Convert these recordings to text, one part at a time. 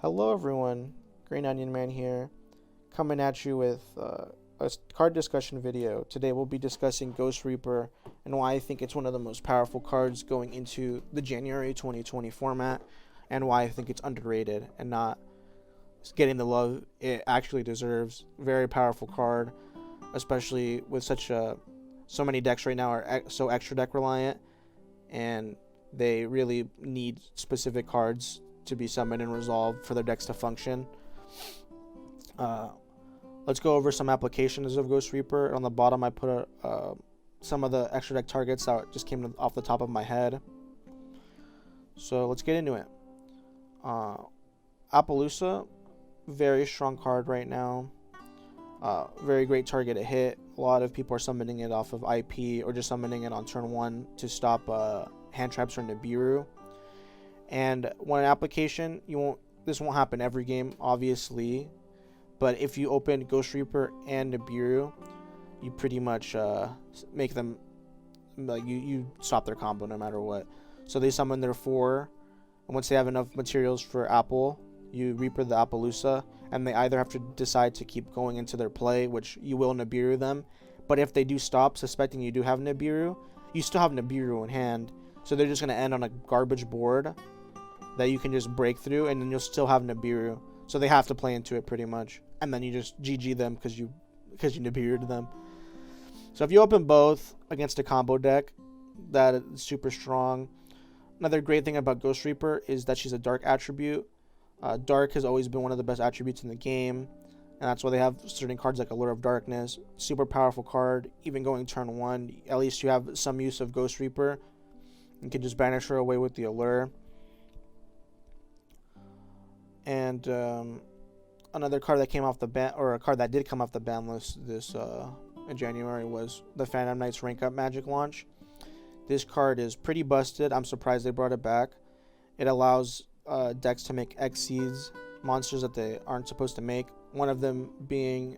Hello everyone, Green Onion Man here, coming at you with a card discussion video. Today we'll be discussing Ghost Reaper and why I think it's one of the most powerful cards going into the January 2020 format, and why I think it's underrated and not getting the love it actually deserves. Very powerful card, especially with so many decks right now are so extra deck reliant, and they really need specific cards to be summoned and resolved for their decks to function. Uh, let's go over some applications of Ghost Reaper. On the bottom, I put some of the extra deck targets that just came off the top of my head. So let's get into it. Appaloosa, very strong card right now. Very great target to hit. A lot of people are summoning it off of IP or just summoning it on turn 1 to stop hand traps or Nibiru. And when an application, this won't happen every game, obviously, but if you open Ghost Reaper and Nibiru, you pretty much make them, like, you stop their combo no matter what. So they summon their 4, and once they have enough materials for Apple, you Reaper the Appaloosa, and they either have to decide to keep going into their play, which you will Nibiru them, but if they do stop, suspecting you do have Nibiru, you still have Nibiru in hand, so they're just going to end on a garbage board that you can just break through, and then you'll still have Nibiru. So they have to play into it pretty much, and then you just GG them because you Nibiru'd them. So if you open both against a combo deck, that is super strong. Another great thing about Ghost Reaper is that she's a dark attribute. Dark has always been one of the best attributes in the game, and that's why they have certain cards like Allure of Darkness. Super powerful card. Even going turn 1, at least you have some use of Ghost Reaper. You can just banish her away with the Allure. And another card that came off the ban, or a card that did come off the ban list this in January, was the Phantom Knights Rank Up Magic launch. This card is pretty busted. I'm surprised they brought it back. It allows decks to make Xyz monsters that they aren't supposed to make. One of them being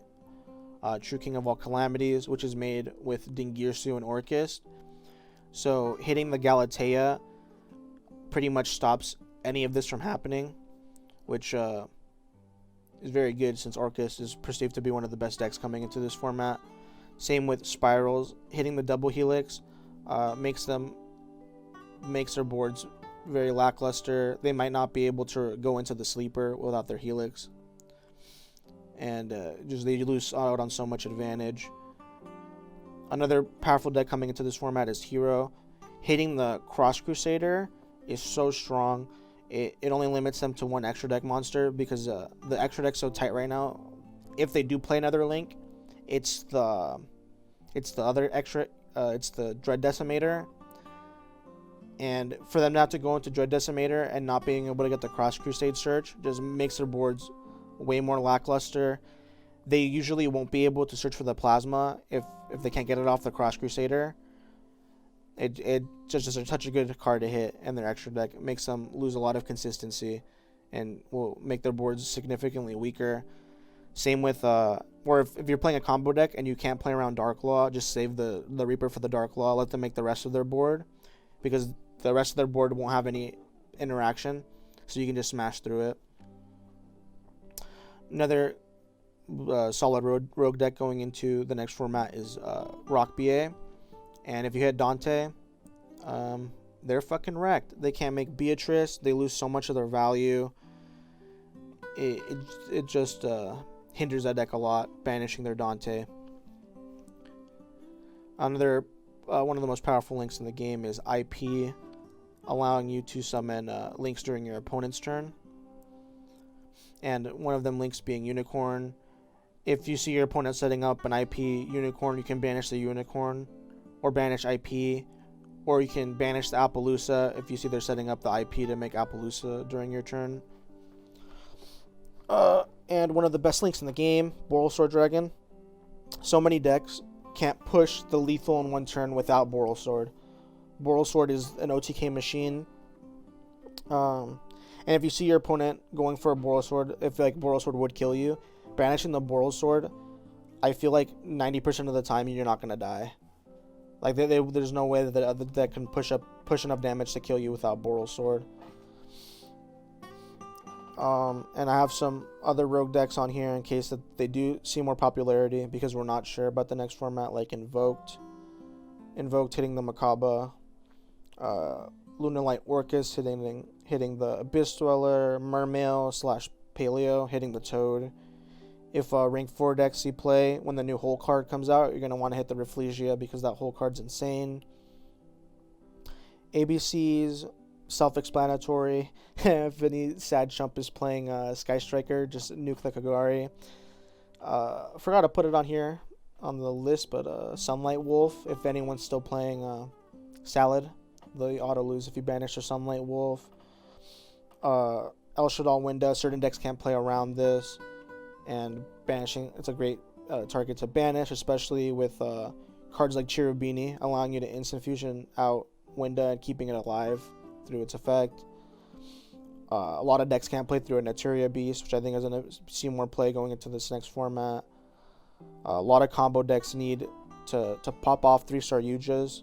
True King of All Calamities, which is made with Dingirsu and Orcust. So hitting the Galatea pretty much stops any of this from happening, which is very good since Orcust is perceived to be one of the best decks coming into this format. Same with Spirals. Hitting the double Helix makes their boards very lackluster. They might not be able to go into the sleeper without their Helix, and they lose out on so much advantage. Another powerful deck coming into this format is Hero. Hitting the Cross Crusader is so strong. It only limits them to one extra deck monster because the extra deck's so tight right now. If they do play another link, it's the other extra. It's the Dread Decimator. And for them not to go into Dread Decimator and not being able to get the Cross Crusade search just makes their boards way more lackluster. They usually won't be able to search for the Plasma if they can't get it off the Cross Crusader. It just is such a good card to hit, and their extra deck makes them lose a lot of consistency and will make their boards significantly weaker. Same with or if you're playing a combo deck and you can't play around Dark Law, just save the Reaper for the Dark Law. Let them make the rest of their board, because the rest of their board won't have any interaction, so you can just smash through it. Another solid rogue deck going into the next format is Rock BA. And if you hit Dante, they're fucking wrecked. They can't make Beatrice. They lose so much of their value. It just hinders that deck a lot, banishing their Dante. Another one of the most powerful links in the game is IP, allowing you to summon links during your opponent's turn. And one of them links being Unicorn. If you see your opponent setting up an IP Unicorn, you can banish the Unicorn, or banish IP, or you can banish the Appaloosa if you see they're setting up the IP to make Appaloosa during your turn. And one of the best links in the game, Borrelsword Dragon. So many decks can't push the lethal in one turn without Borrelsword. Borrelsword is an OTK machine. And if you see your opponent going for a Borrelsword, if like Borrelsword would kill you, banishing the Borrelsword, I feel like 90% of the time you're not gonna die. Like there's no way that can push enough damage to kill you without Borrelsword. And I have some other rogue decks on here in case that they do see more popularity, because we're not sure about the next format, like Invoked hitting the Macabre, Lunalight Orcus hitting the Abyss Dweller, Mermail / Paleo hitting the Toad. If rank 4 decks see play, when the new Hole card comes out, you're going to want to hit the Rafflesia because that Hole card's insane. ABCs, self-explanatory. If any sad chump is playing Sky Striker, just nuke the Kagari. Forgot to put it on here on the list, but Sunlight Wolf, if anyone's still playing Salad, the auto lose if you banish your Sunlight Wolf. El Shaddoll Winda, certain decks can't play around this, and banishing, it's a great target to banish, especially with cards like Cherubini, allowing you to instant fusion out Winda and keeping it alive through its effect. A lot of decks can't play through a Naturia Beast, which I think is going to see more play going into this next format. A lot of combo decks need to pop off 3-star Yujas.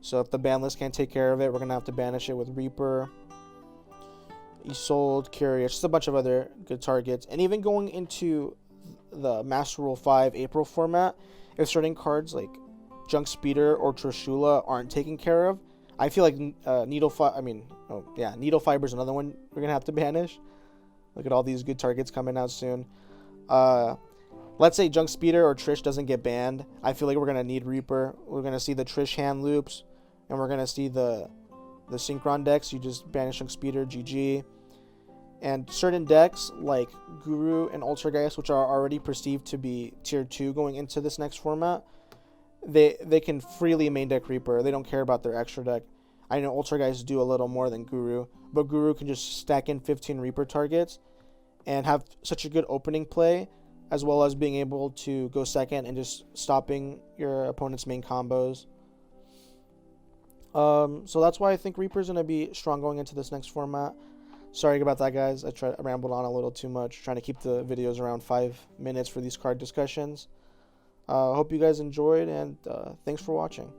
So if the ban list can't take care of it, we're going to have to banish it with Reaper, Isolde, Curious, just a bunch of other good targets. And even going into the Master Rule 5 April format, if certain cards like Junk Speeder or Trishula aren't taken care of, I feel like Needle Fiber is another one we're going to have to banish. Look at all these good targets coming out soon. Let's say Junk Speeder or Trish doesn't get banned. I feel like we're going to need Reaper. We're going to see the Trish hand loops, and we're going to see the Synchron decks. You just banish Junk Speeder, GG. And certain decks like Guru and Ultrageist, which are already perceived to be tier 2 going into this next format, they can freely main deck Reaper. They don't care about their extra deck. I know Ultrageist do a little more than Guru, but Guru can just stack in 15 Reaper targets and have such a good opening play, as well as being able to go second and just stopping your opponent's main combos. So that's why I think Reaper's going to be strong going into this next format. Sorry about that, guys. I rambled on a little too much, trying to keep the videos around 5 minutes for these card discussions. Hope you guys enjoyed, and thanks for watching.